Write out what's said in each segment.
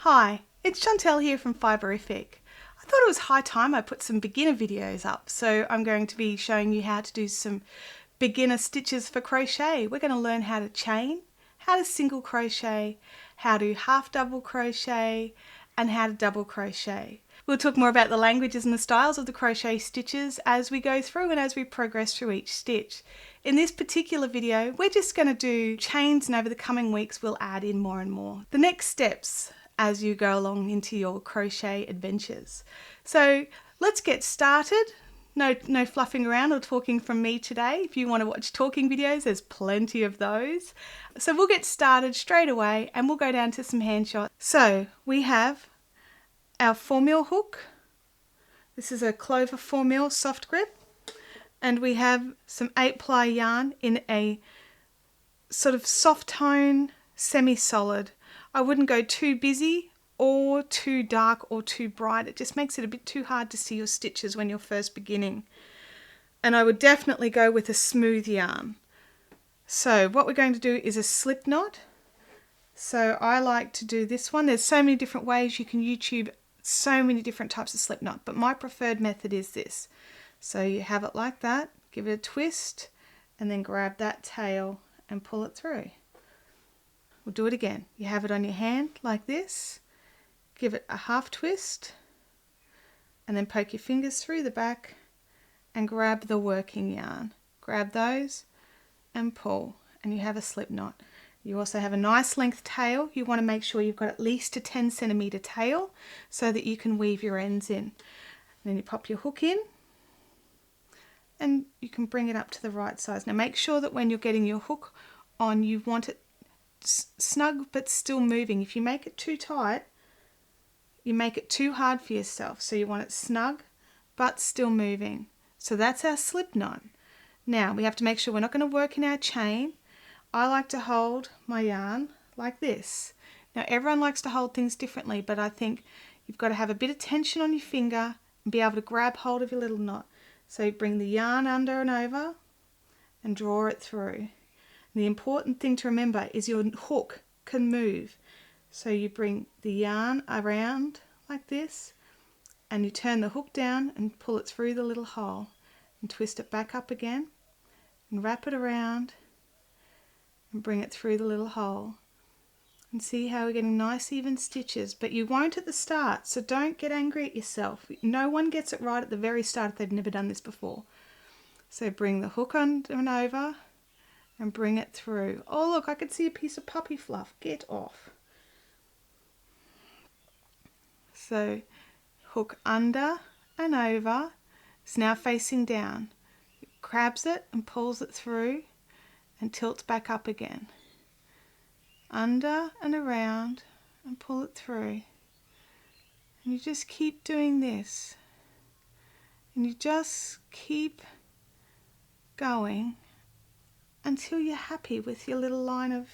Hi, it's Chantel here from Fiberific. I thought it was high time I put some beginner videos up, so I'm going to be showing you how to do some beginner stitches for crochet. We're going to learn how to chain, how to single crochet, how to half double crochet, and how to double crochet. We'll talk more about the languages and the styles of the crochet stitches as we go through and as we progress through each stitch. In this particular video, we're just going to do chains, and over the coming weeks we'll add in more and more. The next steps as you go along into your crochet adventures. So let's get started. No fluffing around or talking from me today. If you want to watch talking videos, there's plenty of those. So we'll get started straight away and we'll go down to some hand shots. So we have our 4mm hook. This is a Clover 4mm soft grip, and we have some 8-ply yarn in a sort of soft tone, semi-solid. I wouldn't go too busy or too dark or too bright. It just makes it a bit too hard to see your stitches when you're first beginning. And I would definitely go with a smooth yarn. So what we're going to do is a slip knot. So I like to do this one. There's so many different ways. You can YouTube so many different types of slip knot, but my preferred method is this. So you have it like that, give it a twist, and then grab that tail and pull it through. We'll do it again. You have it on your hand like this, give it a half twist, and then poke your fingers through the back and grab the working yarn. Grab those and pull, and you have a slip knot. You also have a nice length tail. You want to make sure you've got at least a 10cm tail so that you can weave your ends in. And then you pop your hook in and you can bring it up to the right size. Now make sure that when you're getting your hook on, you want it snug but still moving. If you make it too tight, you make it too hard for yourself. So you want it snug but still moving. So that's our slip knot. Now we have to make sure we're not going to work in our chain. I like to hold my yarn like this. Now everyone likes to hold things differently, but I think you've got to have a bit of tension on your finger and be able to grab hold of your little knot. So bring the yarn under and over and draw it through. And the important thing to remember is your hook can move. So you bring the yarn around like this and you turn the hook down and pull it through the little hole and twist it back up again and wrap it around and bring it through the little hole. And see how we're getting nice even stitches, but you won't at the start, so don't get angry at yourself. No one gets it right at the very start if they've never done this before. So bring the hook under and over and bring it through. Oh look, I could see a piece of puppy fluff. Get off. So hook under and over. It's now facing down. It grabs it and pulls it through and tilts back up again. Under and around and pull it through. And you just keep doing this. And you just keep going until you're happy with your little line of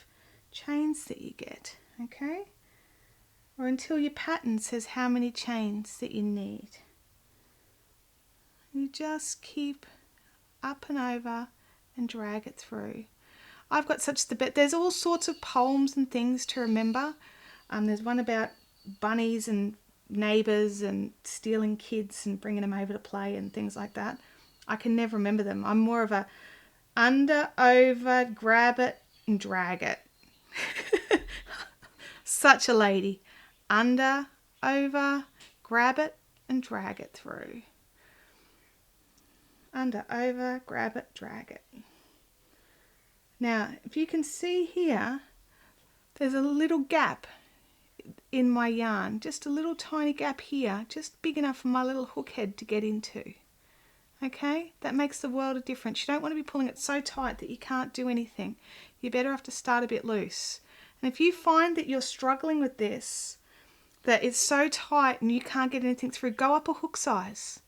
chains that you get, okay? Or until your pattern says how many chains that you need. You just keep up and over and drag it through. I've got there's all sorts of poems and things to remember. There's one about bunnies and neighbours and stealing kids and bringing them over to play and things like that. I can never remember them. I'm more of a under, over, grab it and drag it. Such a lady. Under, over, grab it and drag it through. Under, over, grab it, drag it. Now, if you can see here, there's a little gap in my yarn, just a little tiny gap here, just big enough for my little hook head to get into. Okay, that makes the world of difference. You don't want to be pulling it so tight that you can't do anything. You're better off to start a bit loose. And if you find that you're struggling with this, that it's so tight and you can't get anything through, go up a hook size.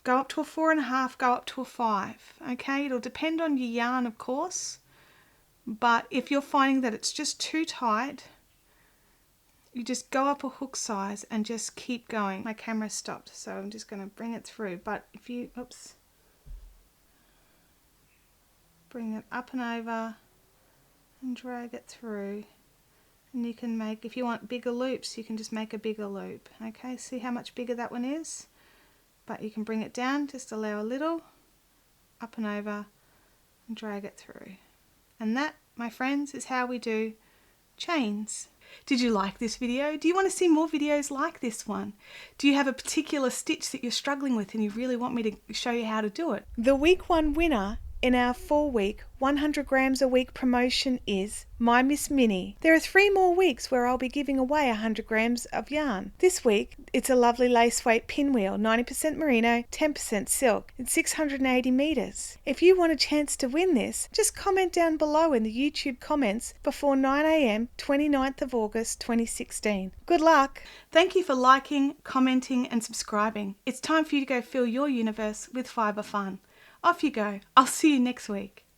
Go up to a 4.5, go up to a 5. Okay, it'll depend on your yarn, of course. But if you're finding that it's just too tight, you just go up a hook size and just keep going. My camera stopped, so I'm just going to bring it through. But if you, bring it up and over and drag it through And you can make, if you want bigger loops, you can just make a bigger loop. Okay, see how much bigger that one is? But you can bring it down, just allow a little, up and over, and drag it through. And that, my friends, is how we do chains. Did you like this video? Do you want to see more videos like this one? Do you have a particular stitch that you're struggling with and you really want me to show you how to do it? The week 1 winner in our 4-week 100 grams a week promotion is My Miss Minnie. There are 3 more weeks where I'll be giving away 100 grams of yarn. This week it's a lovely lace weight pinwheel, 90% merino, 10% silk. It's 680 meters. If you want a chance to win this, just comment down below in the YouTube comments before 9 a.m. 29th of August 2016. Good luck! Thank you for liking, commenting and subscribing. It's time for you to go fill your universe with fibre fun. Off you go. I'll see you next week.